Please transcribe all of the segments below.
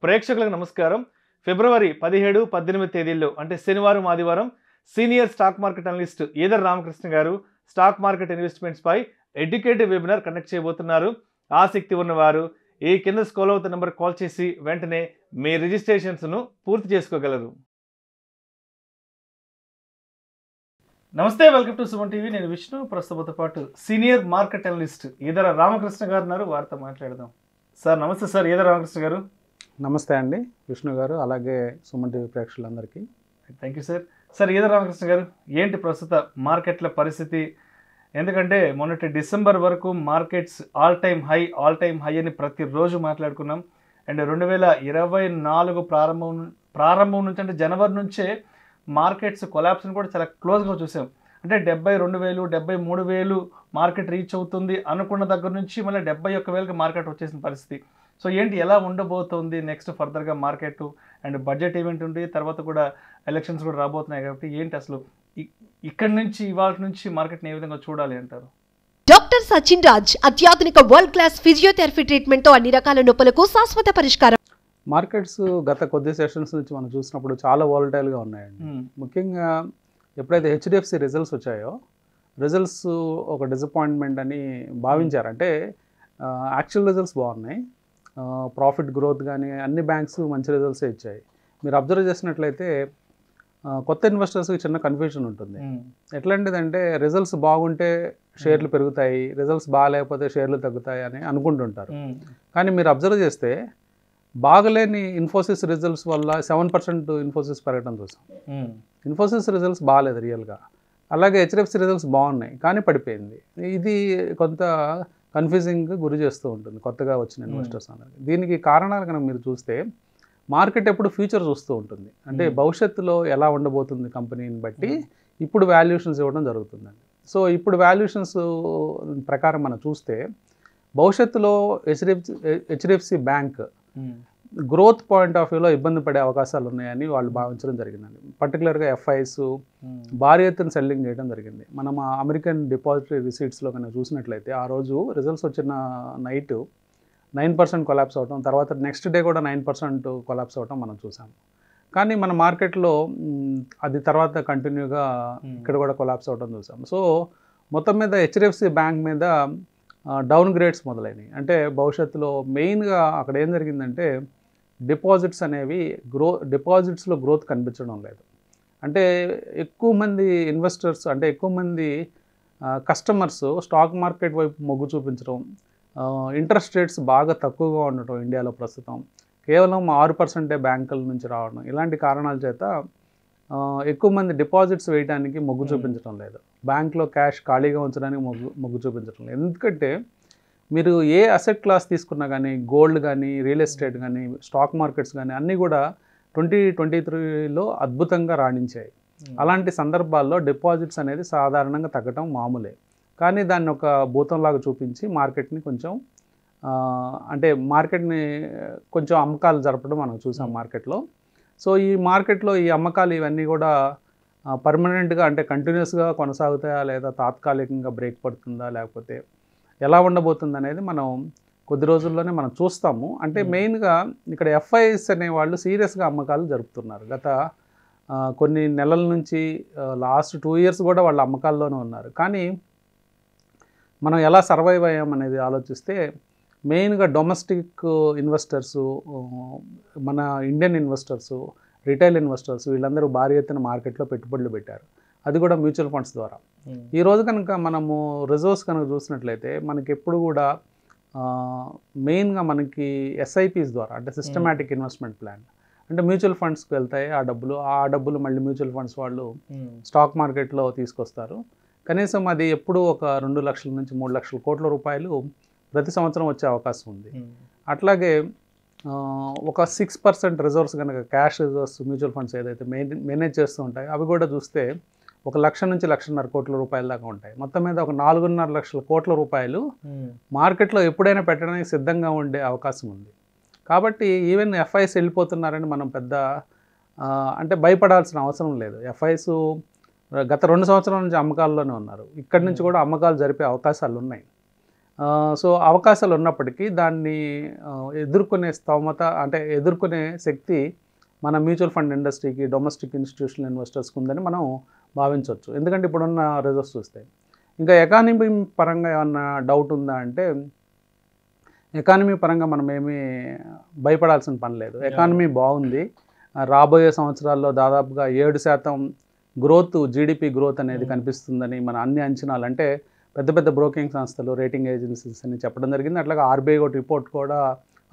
ప్రేక్షకులకు నమస్కారం. ఫిబ్రవరి 17, 18 తేదీల్లో అంటే శనివారం, ఆదివారం senior stock market analyst either Ramakrishna గారు స్టాక్ మార్కెట్ ఇన్వెస్ట్మెంట్స్ పై ఎడ్యుకేటివ్ వెబినార్ కండక్ట్ చేయబోతున్నారు. ఆసక్తి ఉన్నవారు ఈ కింద స్క్రోల్ అవుతున్న నెంబర్ కాల్ చేసి వెంటనే మీ రిజిస్ట్రేషన్స్ను పూర్తి చేసుకోగలరు. నమస్తే, వెల్కమ్ టు సుమన్ టీవీ. నేను విష్ణు. ప్రస్తుతంతో పాటు senior market analyst either Ramakrishna గారు ఉన్నారు. వారితో మాట్లాడదాం. సార్ నమస్తే. సార్ ఈదర్ రామకృష్ణ గారు. నమస్తే అండి విష్ణు గారు, అలాగే సుమన్ టీవీ ప్రేక్షకులందరికీ thank you sir. Sir either Ramakrishna గారు, ఏంటి ప్రస్తుత మార్కెట్ల పరిస్థితి? ఎందుకంటే మొన్నటి డిసెంబర్ వరకు మార్కెట్స్ ఆల్ టైమ్ హై అని ప్రతిరోజు మాట్లాడుకున్నాం. అండ్ 2024 ప్రారంభం నుంచి అంటే జనవరి నుంచే మార్కెట్స్ కొలాప్స్ని కూడా చాలా క్లోజ్గా చూసాం. అంటే 72,000 73,000 మార్కెట్ రీచ్ అవుతుంది అనుకున్న దగ్గర నుంచి మళ్ళీ 71,000కి మార్కెట్ వచ్చేసిన పరిస్థితి. సో ఏంటి, ఎలా ఉండబోతోంది నెక్స్ట్ ఫర్దర్గా మార్కెట్? అండ్ బడ్జెట్ ఈవెంట్ ఉంది, తర్వాత కూడా ఎలక్షన్స్ కూడా రాబోతున్నాయి కాబట్టి ఏంటి అసలు ఇక్కడి నుంచి ఇవాళ నుంచి మార్కెట్ని ఏ విధంగా చూడాలి అంటారు? డాక్టర్ సచిన్ రాజ్ అత్యాధునిక వరల్డ్ క్లాస్ ఫిజియోథెరపీ ట్రీట్మెంట్ తో అన్ని రకాల నొప్పులకు శాశ్వత పరిష్కారం. మార్కెట్స్ గత కొద్ది సెషన్స్ నుంచి మనం చూసినప్పుడు చాలా వాలటైల్గా ఉన్నాయండి. ముఖ్యంగా ఎప్పుడైతే హెచ్డిఎఫ్సి రిజల్ట్స్ వచ్చాయో, రిజల్ట్స్ ఒక డిసప్పాయింట్మెంట్ అని భావించారు. అంటే యాక్చువల్ రిజల్ట్స్ బాగున్నాయి, ప్రాఫిట్ గ్రోత్ కానీ అన్ని బ్యాంక్స్ మంచి రిజల్ట్సే ఇచ్చాయి. మీరు అబ్జర్వ్ చేసినట్లయితే కొత్త ఇన్వెస్టర్స్కి చిన్న కన్ఫ్యూజన్ ఉంటుంది. ఎట్లాంటిదంటే రిజల్ట్స్ బాగుంటే షేర్లు పెరుగుతాయి, రిజల్ట్స్ బాగాలేకపోతే షేర్లు తగ్గుతాయి అని అనుకుంటుంటారు. కానీ మీరు అబ్జర్వ్ చేస్తే బాగలేని ఇన్ఫోసిస్ రిజల్ట్స్ వల్ల 7% ఇన్ఫోసిస్ పెరగడం చూసాం. ఇన్ఫోసిస్ రిజల్ట్స్ బాగాలేదు రియల్గా. అలాగే హెచ్డిఎఫ్సి రిజల్ట్స్ బాగున్నాయి కానీ పడిపోయింది. ఇది కొంత కన్ఫ్యూజింగ్ గురి చేస్తూ ఉంటుంది కొత్తగా వచ్చిన ఇన్వెస్టర్స్ అందరికి. దీనికి కారణాలు కనుక మీరు చూస్తే మార్కెట్ ఎప్పుడు ఫ్యూచర్ చూస్తూ ఉంటుంది. అంటే భవిష్యత్తులో ఎలా ఉండబోతుంది కంపెనీని బట్టి ఇప్పుడు వాల్యుయేషన్స్ ఇవ్వడం జరుగుతుందండి. సో ఇప్పుడు వాల్యుయేషన్స్ ప్రకారం మనం చూస్తే భవిష్యత్తులో HDFC bank growth point of వ్యూలో ఇబ్బంది పడే అవకాశాలు ఉన్నాయని వాళ్ళు భావించడం జరిగిందండి. పర్టికులర్గా ఎఫ్ఐస్ భారీ ఎత్తున సెల్లింగ్ చేయడం జరిగింది. మనం అమెరికన్ డిపాజిటరీ రిసీట్స్లో కనుక చూసినట్లయితే ఆ రోజు రిజల్ట్స్ వచ్చిన నైట్ 9% కొలాప్స్ అవటం, తర్వాత నెక్స్ట్ డే కూడా 9% కొలాప్స్ అవటం మనం చూసాం. కానీ మన మార్కెట్లో అది తర్వాత కంటిన్యూగా ఇక్కడ కూడా కొలాప్స్ అవటం చూసాం. సో మొత్తం మీద హెచ్డిఎఫ్సి బ్యాంక్ మీద డౌన్ గ్రేడ్స్ మొదలైనవి. అంటే భవిష్యత్తులో మెయిన్గా అక్కడ ఏం జరిగిందంటే డిపాజిట్స్ అనేవి డిపాజిట్స్లో గ్రోత్ కనిపించడం లేదు. అంటే ఎక్కువ మంది ఇన్వెస్టర్స్, అంటే ఎక్కువ మంది కస్టమర్స్ స్టాక్ మార్కెట్ వైపు మొగ్గు చూపించడం, ఇంట్రెస్ట్ రేట్స్ బాగా తక్కువగా ఉండటం ఇండియాలో ప్రస్తుతం, కేవలం 6% బ్యాంకుల నుంచి రావడం, ఇలాంటి కారణాల చేత ఎక్కువ మంది డిపాజిట్స్ వేయడానికి మొగ్గు చూపించడం లేదు. బ్యాంక్లో క్యాష్ ఖాళీగా ఉంచడానికి మొగ్గు చూపించడం లేదు. ఎందుకంటే మీరు ఏ అసెట్ క్లాస్ తీసుకున్నా కానీ, గోల్డ్ కానీ, రియల్ ఎస్టేట్ కానీ, స్టాక్ మార్కెట్స్ కానీ అన్నీ కూడా 2023లో అద్భుతంగా రాణించాయి. అలాంటి సందర్భాల్లో డిపాజిట్స్ అనేది సాధారణంగా తగ్గడం మామూలే. కానీ దాన్ని ఒక భూతంలాగా చూపించి మార్కెట్ని కొంచెం అంటే మార్కెట్ని కొంచెం అమ్మకాలు జరపడం మనం చూసాం మార్కెట్లో. సో ఈ మార్కెట్లో ఈ అమ్మకాలు ఇవన్నీ కూడా పర్మనెంట్గా అంటే కంటిన్యూస్గా కొనసాగుతాయా లేదా తాత్కాలికంగా బ్రేక్ పడుతుందా లేకపోతే ఎలా ఉండబోతుంది అనేది మనం కొద్ది రోజుల్లోనే మనం చూస్తాము. అంటే మెయిన్గా ఇక్కడ ఎఫ్ఐఎస్ అనేవాళ్ళు సీరియస్గా అమ్మకాలు జరుపుతున్నారు. గత కొన్ని నెలల నుంచి లాస్ట్ 2 years కూడా వాళ్ళ అమ్మకాల్లోనే ఉన్నారు. కానీ మనం ఎలా సర్వైవ్ అయ్యామనేది ఆలోచిస్తే మెయిన్గా డొమెస్టిక్ ఇన్వెస్టర్సు, మన ఇండియన్ ఇన్వెస్టర్సు, రిటైల్ ఇన్వెస్టర్స్ వీళ్ళందరూ భారీ ఎత్తున మార్కెట్లో పెట్టుబడులు పెట్టారు. అది కూడా మ్యూచువల్ ఫండ్స్ ద్వారా. ఈరోజు కనుక మనము రిజర్వ్స్ కనుక చూసినట్లయితే మనకి ఎప్పుడు కూడా మెయిన్గా మనకి ఎస్ఐపిస్ ద్వారా అంటే సిస్టమాటిక్ ఇన్వెస్ట్మెంట్ ప్లాన్ అంటే మ్యూచువల్ ఫండ్స్కి వెళ్తాయి. ఆ డబ్బులు మళ్ళీ మ్యూచువల్ ఫండ్స్ వాళ్ళు స్టాక్ మార్కెట్లో తీసుకొస్తారు. కనీసం అది ఎప్పుడు ఒక 2 లక్షల నుంచి 3 లక్షల కోట్ల రూపాయలు ప్రతి సంవత్సరం వచ్చే అవకాశం ఉంది. అట్లాగే ఒక 6% రిజర్వ్స్ కనుక క్యాష్ రిజర్వ్స్ మ్యూచువల్ ఫండ్స్ ఏదైతే మేనేజ్ చేస్తూ ఉంటాయో అవి కూడా చూస్తే 1 లక్ష నుంచి 1,50,000 కోట్ల రూపాయల దాకా ఉంటాయి. మొత్తం మీద ఒక 4.5 లక్షల కోట్ల రూపాయలు మార్కెట్లో ఎప్పుడైనా పెట్టడానికి సిద్ధంగా ఉండే అవకాశం ఉంది. కాబట్టి ఈవెన్ ఎఫ్ఐస్ వెళ్ళిపోతున్నారని మనం పెద్ద అంటే భయపడాల్సిన అవసరం లేదు. ఎఫ్ఐస్ గత 2 సంవత్సరాల నుంచి అమ్మకాల్లోనే ఉన్నారు. ఇక్కడి నుంచి కూడా అమ్మకాలు జరిపే అవకాశాలు ఉన్నాయి. సో అవకాశాలు ఉన్నప్పటికీ దాన్ని ఎదుర్కొనే స్తోమత అంటే ఎదుర్కొనే శక్తి మన మ్యూచువల్ ఫండ్ ఇండస్ట్రీకి, డొమెస్టిక్ ఇన్స్టిట్యూషనల్ ఇన్వెస్టర్స్కి ఉందని మనం భావించవచ్చు. ఎందుకంటే ఇప్పుడున్న రిజల్ట్స్ చూస్తే. ఇంకా ఎకానమీ పరంగా ఏమన్నా డౌట్ ఉందా అంటే, ఎకానమీ పరంగా మనం ఏమీ భయపడాల్సిన పని లేదు. ఎకానమీ బాగుంది. రాబోయే సంవత్సరాల్లో దాదాపుగా 7% గ్రోత్, జీడిపి గ్రోత్ అనేది కనిపిస్తుందని మన అన్ని అంచనాలు, అంటే పెద్ద పెద్ద బ్రోకింగ్ సంస్థలు, రేటింగ్ ఏజెన్సీస్ అని చెప్పడం జరిగింది. అట్లాగే ఆర్బీఐ ఒక రిపోర్ట్ కూడా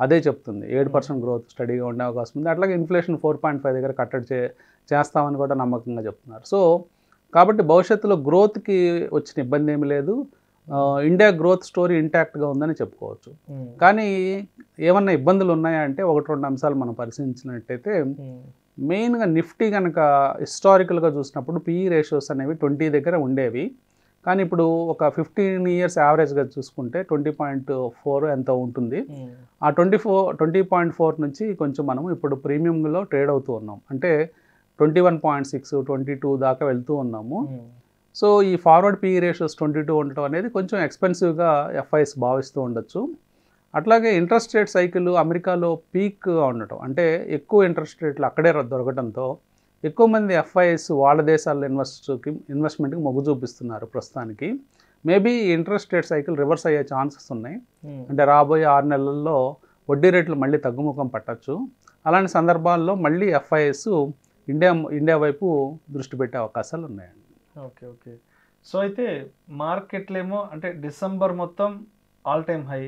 అదే చెప్తుంది. 7% గ్రోత్ స్టడీగా ఉండే అవకాశం ఉంది. అట్లాగే ఇన్ఫ్లేషన్ 4.5 దగ్గర కట్టడి చేస్తామని కూడా నమ్మకంగా చెప్తున్నారు. సో కాబట్టి భవిష్యత్తులో గ్రోత్కి వచ్చిన ఇబ్బంది ఏమీ లేదు. ఇండియా గ్రోత్ స్టోరీ ఇంటాక్ట్గా ఉందని చెప్పుకోవచ్చు. కానీ ఏమన్నా ఇబ్బందులు ఉన్నాయా అంటే 1-2 అంశాలు మనం పరిశీలించినట్టయితే, మెయిన్గా నిఫ్టీ కనుక హిస్టారికల్గా చూసినప్పుడు PE రేషియోస్ అనేవి 20 దగ్గర ఉండేవి. కానీ ఇప్పుడు ఒక 15 years యావరేజ్గా చూసుకుంటే 20.4 ఎంతో ఉంటుంది. ఆ 20.4 నుంచి కొంచెం మనం ఇప్పుడు ప్రీమియంలో ట్రేడ్ అవుతూ ఉన్నాం. అంటే 21.6, 22 దాకా వెళ్తూ ఉన్నాము. సో ఈ ఫార్వర్డ్ PE రేషియోస్ 22 ఉండటం అనేది కొంచెం ఎక్స్పెన్సివ్గా FIs భావిస్తూ ఉండొచ్చు. అట్లాగే ఇంట్రెస్ట్ రేట్ సైకిల్ అమెరికాలో పీక్గా ఉండటం, అంటే ఎక్కువ ఇంట్రెస్ట్ రేట్లు అక్కడే దొరకడంతో ఎక్కువ మంది FIs వాళ్ళ దేశాల్లో ఇన్వెస్ట్మెంట్కి మొగ్గు చూపిస్తున్నారు ప్రస్తుతానికి. Maybe interest rate cycle reverse అయ్యే ఛాన్సెస్ ఉన్నాయి. అంటే రాబోయే 6 నెలల్లో వడ్డీ రేట్లు మళ్ళీ తగ్గుముఖం పట్టచ్చు. అలాంటి సందర్భాల్లో మళ్ళీ FIs ఇండియా వైపు దృష్టి పెట్టే అవకాశాలు ఉన్నాయండి. Okay okay. సో అయితే మార్కెట్లేమో అంటే డిసెంబర్ మొత్తం ఆల్ టైమ్ హై,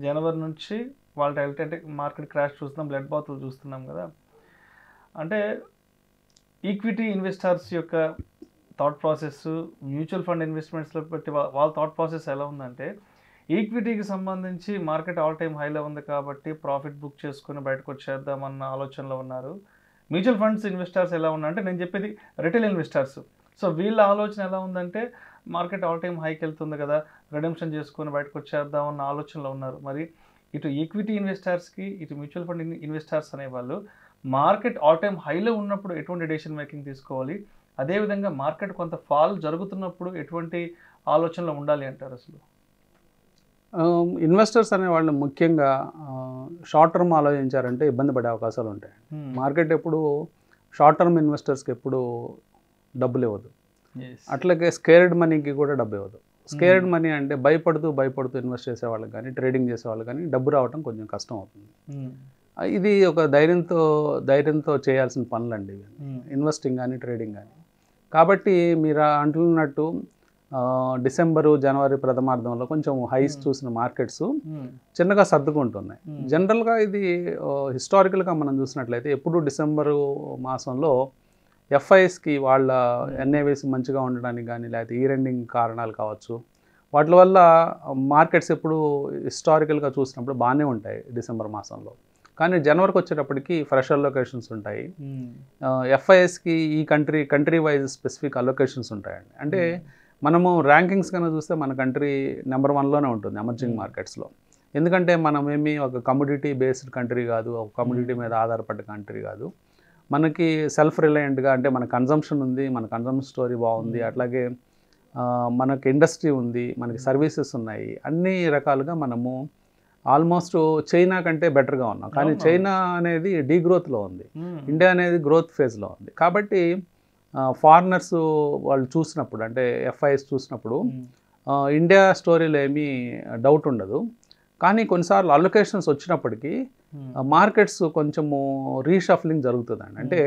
జనవరి నుంచి వాళ్ళ అంటే మార్కెట్ క్రాష్ చూస్తున్నాం, బ్లడ్ బాతులు చూస్తున్నాం కదా. అంటే ఈక్విటీ ఇన్వెస్టర్స్ యొక్క థాట్ ప్రాసెస్, మ్యూచువల్ ఫండ్ ఇన్వెస్ట్మెంట్స్లో బట్టి వాళ్ళ థాట్ ప్రాసెస్ ఎలా ఉందంటే, ఈక్విటీకి సంబంధించి మార్కెట్ ఆల్ టైమ్ హైలో ఉంది కాబట్టి ప్రాఫిట్ బుక్ చేసుకుని బయటకు వచ్చేద్దామన్న ఆలోచనలో ఉన్నారు. మ్యూచువల్ ఫండ్స్ ఇన్వెస్టర్స్ ఎలా ఉన్నారంటే, నేను చెప్పేది రిటైల్ ఇన్వెస్టర్స్. సో వీళ్ళ ఆలోచన ఎలా ఉందంటే, మార్కెట్ ఆల్ టైమ్ హైకి వెళ్తుంది కదా, రిడెంప్షన్ చేసుకొని బయటకు వచ్చేద్దామన్న ఆలోచనలో ఉన్నారు. మరి ఇటు ఈక్విటీ ఇన్వెస్టర్స్కి, ఇటు మ్యూచువల్ ఫండ్ ఇన్వెస్టర్స్ అనేవాళ్ళు మార్కెట్ ఆల్ టైమ్ హైలో ఉన్నప్పుడు ఎటువంటి డెసిషన్ మేకింగ్ తీసుకోవాలి, అదేవిధంగా మార్కెట్ కొంత ఫాల్ జరుగుతున్నప్పుడు ఎటువంటి ఆలోచనలో ఉండాలి అంటారు అసలు? ఇన్వెస్టర్స్ అనే వాళ్ళు ముఖ్యంగా షార్ట్ టర్మ్ ఆలోచించారంటే ఇబ్బంది పడే అవకాశాలు ఉంటాయి. మార్కెట్ ఎప్పుడు షార్ట్ టర్మ్ ఇన్వెస్టర్స్కి ఎప్పుడు డబ్బులు ఇవ్వదు. అట్లాగే స్కేర్డ్ మనీకి కూడా డబ్బు ఇవ్వదు. స్కేర్డ్ మనీ అంటే భయపడుతూ ఇన్వెస్ట్ చేసే వాళ్ళకి కానీ, ట్రేడింగ్ చేసే వాళ్ళకి కానీ డబ్బు రావడం కొంచెం కష్టం అవుతుంది. ఇది ఒక ధైర్యంతో చేయాల్సిన పనులండి ఇవి, ఇన్వెస్టింగ్ కానీ ట్రేడింగ్ కానీ. కాబట్టి మీరు అంటున్నట్టు డిసెంబరు, జనవరి ప్రథమార్థంలో కొంచెం హైస్ చూసిన మార్కెట్స్ చిన్నగా సర్దుకుంటున్నాయి. జనరల్గా ఇది హిస్టారికల్గా మనం చూసినట్లయితే ఎప్పుడు డిసెంబరు మాసంలో FIస్కి వాళ్ళ NAVs మంచిగా ఉండడానికి కానీ, లేకపోతే ఇయర్ ఎండింగ్ కారణాలు కావచ్చు, వాటి వల్ల మార్కెట్స్ ఎప్పుడు హిస్టారికల్గా చూసినప్పుడు బాగానే ఉంటాయి డిసెంబర్ మాసంలో. కానీ జనవరికి వచ్చేటప్పటికి ఫ్రెష్ అలొకేషన్స్ ఉంటాయి. FIస్కి ఈ కంట్రీ వైజ్ స్పెసిఫిక్ అలొకేషన్స్ ఉంటాయండి. అంటే మనము ర్యాంకింగ్స్ కన్నా చూస్తే మన కంట్రీ నెంబర్ 1లోనే ఉంటుంది ఎమర్జింగ్ మార్కెట్స్లో. ఎందుకంటే మనం ఏమి ఒక కమోడిటీ బేస్డ్ కంట్రీ కాదు, ఒక కమోడిటీ మీద ఆధారపడ్డ కంట్రీ కాదు. మనకి సెల్ఫ్ రిలయంట్గా, అంటే మన కన్జంప్షన్ ఉంది, మన కన్జంప్షన్ స్టోరీ బాగుంది, అట్లాగే మనకి ఇండస్ట్రీ ఉంది, మనకి సర్వీసెస్ ఉన్నాయి. అన్ని రకాలుగా మనము ఆల్మోస్ట్ చైనా కంటే బెటర్గా ఉన్నాం. కానీ చైనా అనేది డీగ్రోత్లో ఉంది, ఇండియా అనేది గ్రోత్ ఫేజ్లో ఉంది. కాబట్టి ఫారినర్స్ వాళ్ళు చూసినప్పుడు, అంటే FIs చూసినప్పుడు ఇండియా స్టోరీలో ఏమీ డౌట్ ఉండదు. కానీ కొన్నిసార్లు అలొకేషన్స్ వచ్చినప్పటికీ మార్కెట్స్ కొంచెము రీషఫ్లింగ్ జరుగుతుందండి. అంటే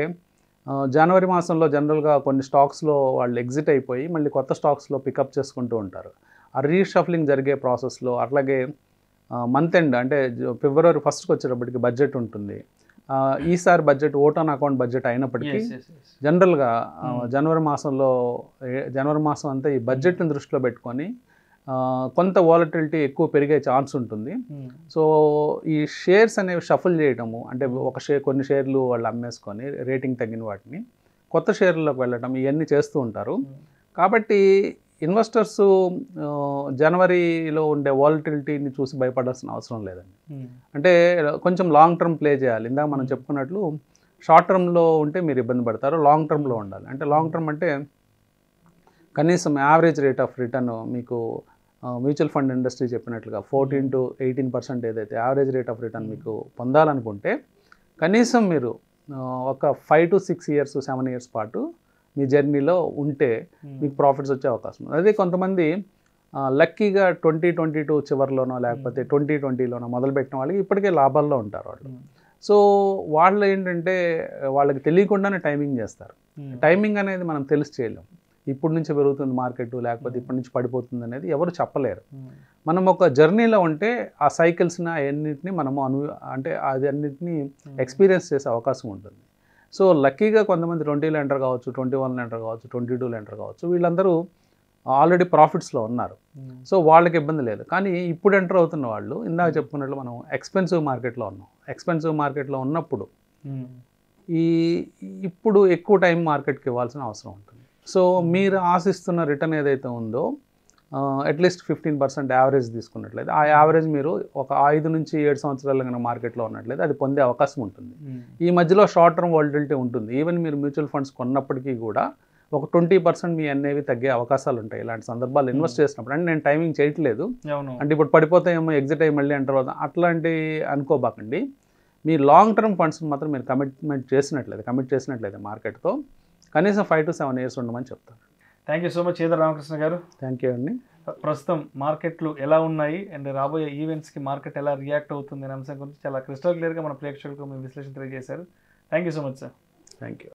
జనవరి మాసంలో జనరల్గా కొన్ని స్టాక్స్లో వాళ్ళు ఎగ్జిట్ అయిపోయి మళ్ళీ కొత్త స్టాక్స్లో పికప్ చేసుకుంటూ ఉంటారు. ఆ రీషఫ్లింగ్ జరిగే ప్రాసెస్లో, అట్లాగే మంత్ ఎండ్ అంటే ఫిబ్రవరి 1st వచ్చేటప్పటికి బడ్జెట్ ఉంటుంది. ఈసారి budget vote on account budget అయినప్పటికీ జనరల్గా జనవరి మాసం అంతా ఈ బడ్జెట్ని దృష్టిలో పెట్టుకొని కొంత వాలటిలిటీ ఎక్కువ పెరిగే ఛాన్స్ ఉంటుంది. సో ఈ షేర్స్ అనేవి షఫుల్ చేయటము, అంటే కొన్ని షేర్లు వాళ్ళు అమ్మేసుకొని రేటింగ్ తగ్గిన వాటిని కొత్త షేర్లలోకి వెళ్ళటం, ఇవన్నీ చేస్తూ ఉంటారు. కాబట్టి ఇన్వెస్టర్స్ జనవరిలో ఉండే వాలటిలిటీని చూసి భయపడాల్సిన అవసరం లేదండి. అంటే కొంచెం లాంగ్ టర్మ్ ప్లే చేయాలి. ఇందాక మనం చెప్పుకున్నట్లు షార్ట్ టర్మ్లో ఉంటే మీరు ఇబ్బంది పడతారు, లాంగ్ టర్మ్లో ఉండాలి. అంటే లాంగ్ టర్మ్ అంటే కనీసం యావరేజ్ రేట్ ఆఫ్ రిటర్న్ మీకు మ్యూచువల్ ఫండ్ ఇండస్ట్రీ చెప్పినట్లుగా 14 to 18% ఏదైతే యావరేజ్ రేట్ ఆఫ్ రిటర్న్ మీకు పొందాలనుకుంటే కనీసం మీరు ఒక 5 to 6 years 7 years పాటు మీ జర్నీలో ఉంటే మీకు ప్రాఫిట్స్ వచ్చే అవకాశం ఉంది. అదే కొంతమంది లక్కీగా 2022 చివరిలోనో లేకపోతే 2020లోనో మొదలుపెట్టిన వాళ్ళకి ఇప్పటికే లాభాల్లో ఉంటారు వాళ్ళు. సో వాళ్ళు ఏంటంటే వాళ్ళకి తెలియకుండానే టైమింగ్ చేస్తారు. టైమింగ్ అనేది మనం తెలిసి చేయలేం. ఇప్పుడు నుంచి పెరుగుతుంది మార్కెట్ లేకపోతే ఇప్పటి నుంచి పడిపోతుంది అనేది ఎవరు చెప్పలేరు. మనం ఒక జర్నీలో ఉంటే ఆ సైకిల్స్ని అన్నింటినీ మనము అంటే అది అన్నింటినీ ఎక్స్పీరియన్స్ చేసే అవకాశం ఉంటుంది. సో లక్కీగా కొంతమంది 20లో ఎంటర్ కావచ్చు, 21లో ఎంటర్ కావచ్చు, 22లో ఎంటర్ కావచ్చు, వీళ్ళందరూ ఆల్రెడీ ప్రాఫిట్స్లో ఉన్నారు. సో వాళ్ళకి ఇబ్బంది లేదు. కానీ ఇప్పుడు ఎంటర్ అవుతున్న వాళ్ళు ఇందాక చెప్పుకున్నట్లు మనం ఎక్స్పెన్సివ్ మార్కెట్లో ఉన్నాం. ఎక్స్పెన్సివ్ మార్కెట్లో ఉన్నప్పుడు ఇప్పుడు ఎక్కువ టైం మార్కెట్కి ఇవ్వాల్సిన అవసరం ఉంటుంది. సో మీరు ఆశిస్తున్న రిటర్న్ ఏదైతే ఉందో అట్లీస్ట్ 15% యావరేజ్ తీసుకున్నట్లయితే ఆ యావరేజ్ మీరు ఒక 5 నుంచి 7 సంవత్సరాలు కనుక మార్కెట్లో ఉన్నట్లయితే అది పొందే అవకాశం ఉంటుంది. ఈ మధ్యలో షార్ట్ టర్మ్ వాలటిలిటీ ఉంటుంది. ఈవెన్ మీరు మ్యూచువల్ ఫండ్స్ కొన్నప్పటికీ కూడా ఒక 20% మీ అనేవి తగ్గే అవకాశాలు ఉంటాయి ఇలాంటి సందర్భాలు ఇన్వెస్ట్ చేసినప్పుడు. అంటే నేను టైమింగ్ చేయట్లేదు, అంటే ఇప్పుడు పడిపోతాయేమో ఎగ్జిట్ అయ్యి మళ్ళీ ఎంటర్ అవుతాం అట్లాంటి అనుకోబాకండి. మీ లాంగ్ టర్మ్ ఫండ్స్ మాత్రం మీరు కమిట్ చేసినట్లయితే మార్కెట్తో కనీసం 5 to 7 years ఉండమని చెప్తాను. Thank you so much Eedara Ramakrishna గారు. థ్యాంక్ యూ అండి. ప్రస్తుతం మార్కెట్లు ఎలా ఉన్నాయి అండ్ రాబోయే ఈవెంట్స్కి మార్కెట్ ఎలా రియాక్ట్ అవుతుంది అనే అంశం గురించి చాలా క్రిస్టల్ క్లియర్గా మన ప్రేక్షకులకు మీ విశ్లేషణ తెలియజేశారు. Thank you so much sir. Thank you.